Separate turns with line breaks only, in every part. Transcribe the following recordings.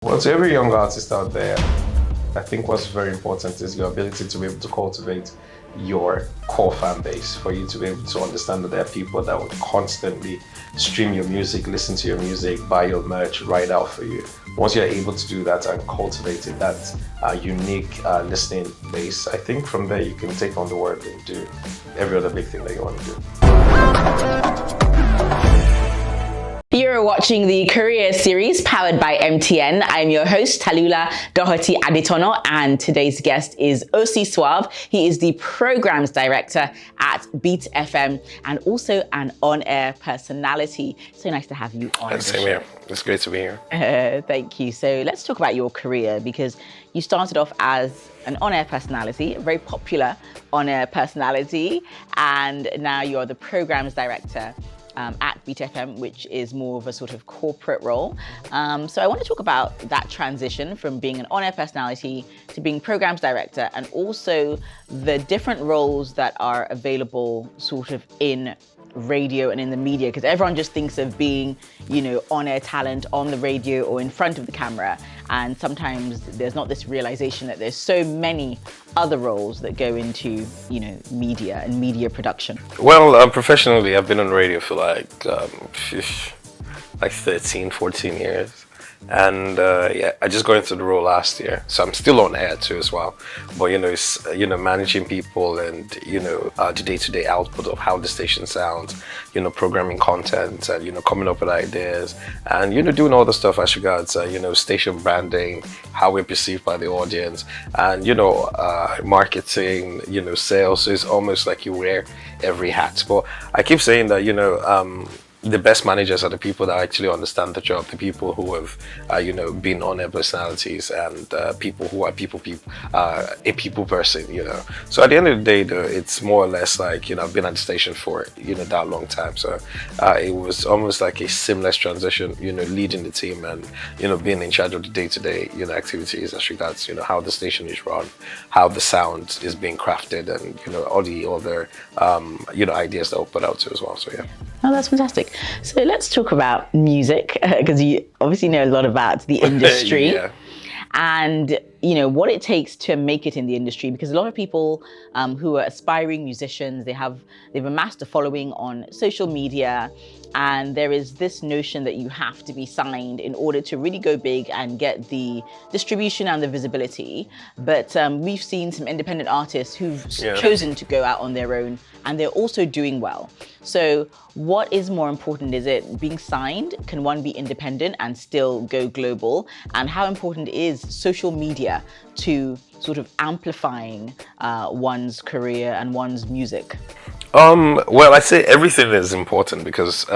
Well, to every young artist out there, I think what's very important is your ability to be able to cultivate your core fan base, for you to be able to understand that there are people that would constantly stream your music, listen to your music, buy your merch, write out for you. Once you're able to do that and cultivate that unique listening base, I think from there you can take on the world and do every other big thing that you want to do.
You're watching the Career Series powered by MTN. I'm your host, Talula Doherty Aditono, and today's guest is Suave. He is the Programs Director at Beat FM and also an on-air personality. So nice to have you on.
Same here. It's great to be here.
Thank you. So let's talk about your career, because you started off as an on-air personality, a very popular on-air personality, and now you're the Programs Director at Beat FM, which is more of a sort of corporate role. So I want to talk about that transition from being an on-air personality to being programs director, and also the different roles that are available sort of in radio and in the media, because everyone just thinks of being, you know, on-air talent on the radio or in front of the camera, and sometimes there's not this realization that there's so many other roles that go into, you know, media and media production.
Well, professionally, I've been on radio for like 13, 14 years. And yeah, I just got into the role last year, so I'm still on air too as well. But you know, it's managing people and the day-to-day output of how the station sounds, programming content and coming up with ideas and doing all the stuff as regards station branding, how we're perceived by the audience, and marketing, sales. So it's almost like you wear every hat. But I keep saying that the best managers are the people that actually understand the job, the people who have, been on-air personalities, and people who are a people person, So at the end of the day, though, it's more or less like, I've been at the station for, that long time. So it was almost like a seamless transition, leading the team and, being in charge of the day-to-day, activities as regards, how the station is run, how the sound is being crafted, and, all the other, ideas that were put out too as well. So, yeah.
Oh, that's fantastic. So let's talk about music, because you obviously know a lot about the industry.
Yeah.
And what it takes to make it in the industry, because a lot of people who are aspiring musicians, they've amassed a following on social media, and there is this notion that you have to be signed in order to really go big and get the distribution and the visibility. But we've seen some independent artists who've chosen to go out on their own, and they're also doing well. So what is more important? Is it being signed? Can one be independent and still go global? And how important is social media to sort of amplifying one's career and one's music?
Well, I say everything is important, because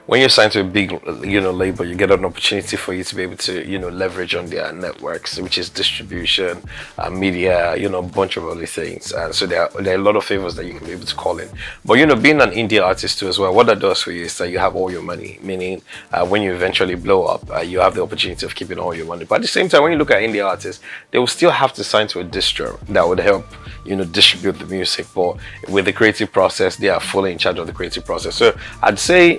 when you're signed to a big, label, you get an opportunity for you to be able to, leverage on their networks, which is distribution, media, a bunch of other things. And so there are a lot of favors that you can be able to call in. But, being an indie artist too as well, what that does for you is that you have all your money, meaning when you eventually blow up, you have the opportunity of keeping all your money. But at the same time, when you look at indie artists, they will still have to sign to a distro that would help, distribute the music. But with the creative process, they are fully in charge of the creative process. So I'd say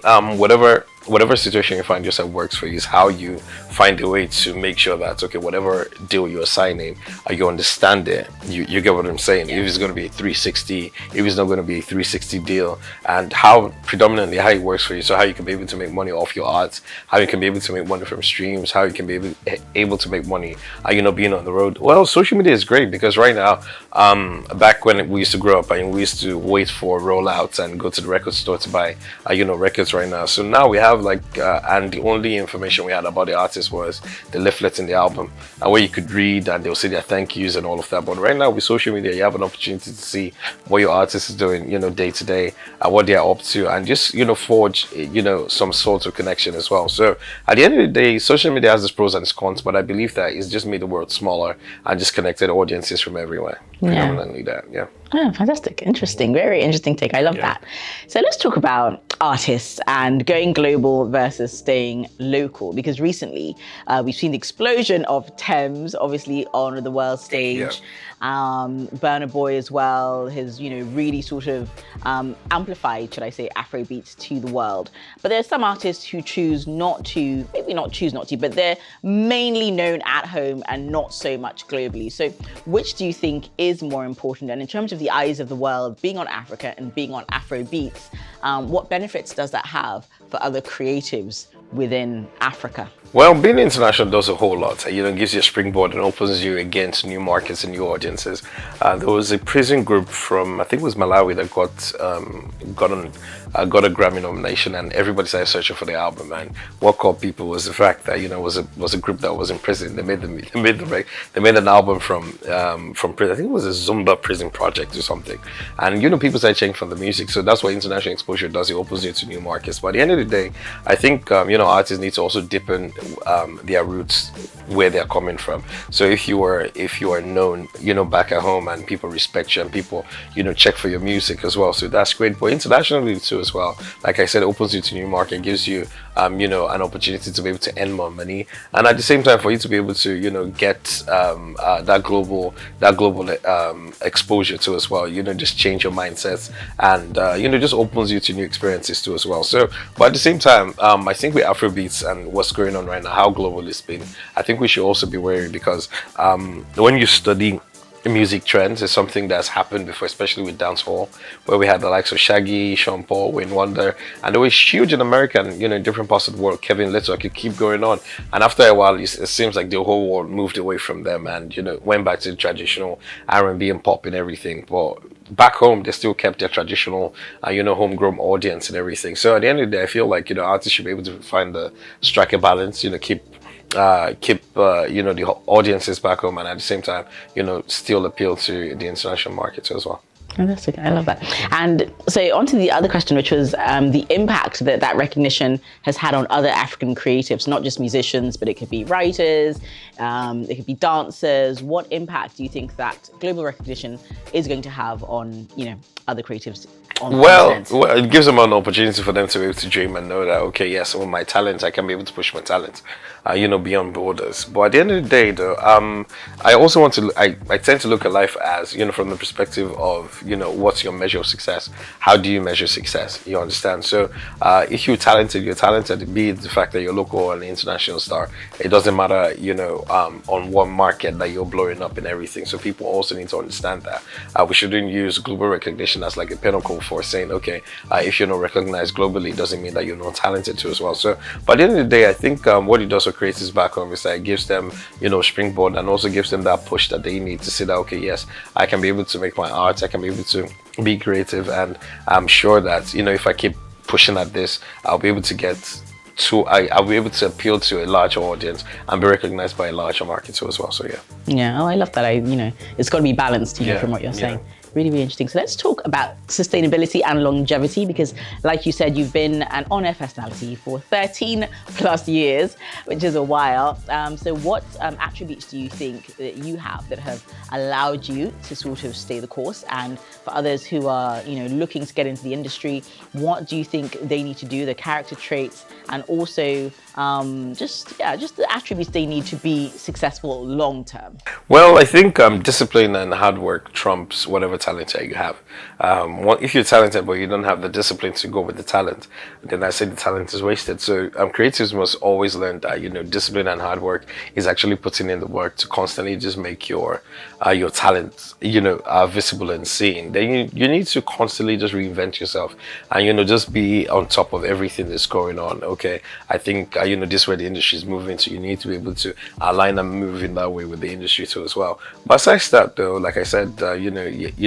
whatever situation you find yourself works for you is how you find a way to make sure that, okay, whatever deal you're signing, you understand it. You get what I'm saying? If it's going to be a 360, if it's not going to be a 360 deal, and how it works for you. So how you can be able to make money off your art, how you can be able to make money from streams, how you can be able to make money, being on the road. Well, social media is great, because right now, back when we used to grow up, we used to wait for rollouts and go to the record store to buy, records right now. So now we have and the only information we had about the artist was the leaflet in the album, and where you could read and they'll say their thank yous and all of that. But right now with social media, you have an opportunity to see what your artist is doing, day to day, and what they are up to, and just forge some sort of connection as well. So at the end of the day, social media has its pros and its cons, but I believe that it's just made the world smaller and just connected audiences from everywhere. Predominantly that, yeah.
Oh, fantastic. Interesting. Very interesting take. I love that. So let's talk about artists and going global versus staying local, because recently we've seen the explosion of Thames, obviously on the world stage. Burna Boy as well has, really sort of amplified, should I say, Afrobeats to the world. But there are some artists who choose not to, maybe not choose not to, but they're mainly known at home and not so much globally. So which do you think is more important? And in terms of the eyes of the world, being on Africa and being on Afrobeats, what benefits does that have for other creatives within Africa?
Well, being international does a whole lot. It gives you a springboard and opens you again to new markets and new audiences. There was a prison group from, I think it was Malawi, that got a Grammy nomination, and everybody started searching for the album. And what caught people was the fact that was a group that was in prison. They made an album from prison. I think it was a Zumba prison project or something. And people started changing from the music. So that's what international exposure does. It opens you to new markets. But at the end of the day, I think artists need to also deepen their roots, where they're coming from. So if you are known, back at home, and people respect you, and people check for your music as well, so that's great. But internationally too as well, like I said, it opens you to new market, gives you an opportunity to be able to earn more money, and at the same time for you to be able to get that global exposure too as well. Just change your mindsets, and just opens you to new experiences too as well. So, but at the same time, I think with Afrobeats and what's going on right now, how global it's been, I think we should also be wary, because when you study music trends, is something that's happened before, especially with dancehall, where we had the likes of Shaggy, Sean Paul, Wayne Wonder, and they were huge in America and in different parts of the world. Kevin Little, I could keep going on, and after a while, it seems like the whole world moved away from them and went back to the traditional R&B and pop and everything. But back home, they still kept their traditional, homegrown audience and everything. So at the end of the day, I feel like artists should be able to find strike a balance, keep the audiences back home, and at the same time still appeal to the international markets as well.
Fantastic. I love that. And so on to the other question, which was the impact that recognition has had on other African creatives, not just musicians, but it could be writers, it could be dancers. What impact do you think that global recognition is going to have on, other creatives?
Well, it gives them an opportunity for them to be able to dream and know that, okay, yes, with my talent, I can be able to push my talent, beyond borders. But at the end of the day, though, I also want to, I tend to look at life as, from the perspective of, what's your measure of success? How do you measure success? You understand? So, if you're talented, be it the fact that you're local or an international star. It doesn't matter, on what market that you're blowing up and everything. So people also need to understand that. We shouldn't use global recognition as like a pinnacle for saying, okay, if you're not recognized globally, it doesn't mean that you're not talented too as well. So, but at the end of the day, I think what it does for creatives back home is that it gives them, springboard, and also gives them that push that they need to say that, okay, yes, I can be able to make my art, I can be able to be creative, and I'm sure that, if I keep pushing at this, I'll be able to get I'll be able to appeal to a larger audience and be recognized by a larger market too as well. So
yeah. Oh, I love that. It's got to be balanced, from what you're saying. Really, really interesting. So let's talk about sustainability and longevity, because like you said, you've been an on-air personality for 13 plus years, which is a while. So what attributes do you think that you have that have allowed you to sort of stay the course? And for others who are, looking to get into the industry, what do you think they need to do, the character traits, and also just the attributes they need to be successful long term?
Well, I think discipline and hard work trumps whatever talent that you have. If you're talented but you don't have the discipline to go with the talent, then I say the talent is wasted. So creatives must always learn that discipline and hard work is actually putting in the work to constantly just make your talent visible and seen. Then you need to constantly just reinvent yourself and just be on top of everything that's going on. Okay, I think this is where the industry is moving to. You need to be able to align and move in that way with the industry too as well. Besides that, though, like I said, you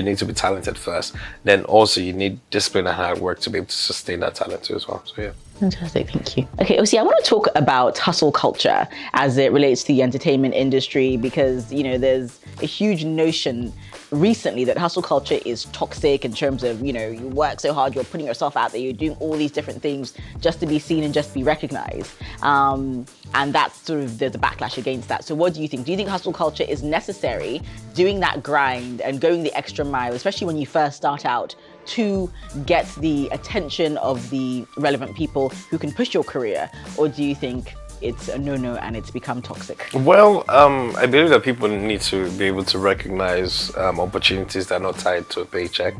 need to be talented first. Then also you need discipline and hard work to be able to sustain that talent too as well. So yeah.
Fantastic, thank you. Okay, Osi, I want to talk about hustle culture as it relates to the entertainment industry because, you know, there's a huge notion recently that hustle culture is toxic in terms of, you know, you work so hard, you're putting yourself out there, you're doing all these different things just to be seen and just be recognized. And that's sort of, there's a backlash against that. So what do you think? Do you think hustle culture is necessary, doing that grind and going the extra mile, especially when you first start out, to get the attention of the relevant people who can push your career? Or do you think it's a no-no and it's become toxic?
Well, I believe that people need to be able to recognize opportunities that are not tied to a paycheck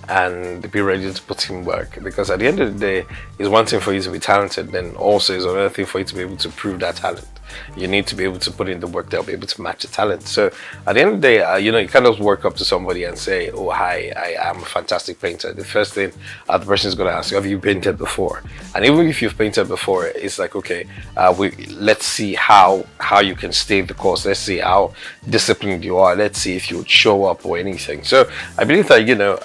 and be ready to put in work, because at the end of the day, it's one thing for you to be talented, then also it's another thing for you to be able to prove that talent. You need to be able to put in the work that'll be able to match the talent. So at the end of the day, you know, you can't just work up to somebody and say, oh, hi, I'm a fantastic painter. The first thing the person is going to ask you, have you painted before? And even if you've painted before, it's like, okay, let's see how you can stay the course. Let's see how disciplined you are. Let's see if you would show up or anything. So I believe that, you know,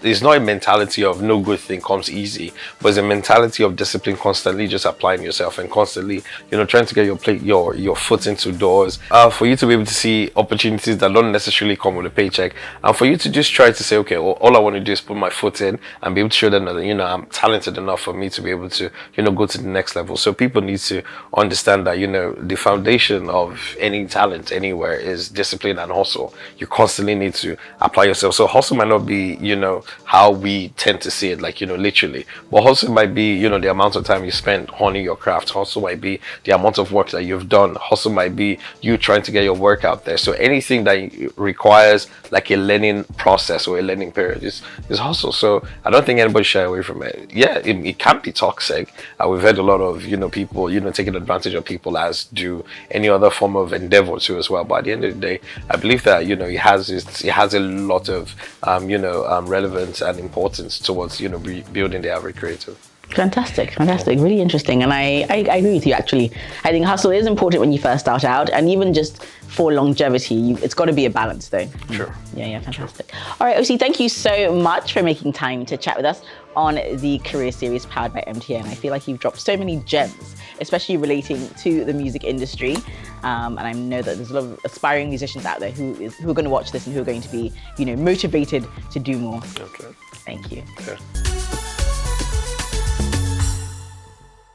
it's not a mentality of no good thing comes easy, but it's a mentality of discipline, constantly just applying yourself and constantly, you know, trying to get your foot into doors, for you to be able to see opportunities that don't necessarily come with a paycheck, and for you to just try to say, okay, well, all I want to do is put my foot in and be able to show them that, you know, I'm talented enough for me to be able to, you know, go to the next level. So people need to understand that, you know, the foundation of any talent anywhere is discipline and hustle. You constantly need to apply yourself. So hustle might not be, you know, how we tend to see it, like, you know, literally, but hustle might be, you know, the amount of time you spend honing your craft. Hustle might be the amount of work that you've done. Hustle might be you trying to get your work out there. So anything that requires like a learning process or a learning period is hustle. So I don't think anybody shy away from it. Yeah, it can be toxic. We've had a lot of, you know, people, you know, taking advantage of people, as do any other form of endeavor too as well. But at the end of the day, I believe that, you know, it has a lot of relevance and importance towards, you know, building the average creative.
Fantastic, really interesting. And I agree with you, actually. I think hustle is important when you first start out, and even just for longevity, it's got to be a balance though.
Sure.
Yeah, fantastic. Sure. All right, Osi, thank you so much for making time to chat with us on the Career Series powered by MTN. I feel like you've dropped so many gems, especially relating to the music industry. And I know that there's a lot of aspiring musicians out there who are going to watch this and who are going to be, you know, motivated to do more.
Okay.
Thank you.
Yeah.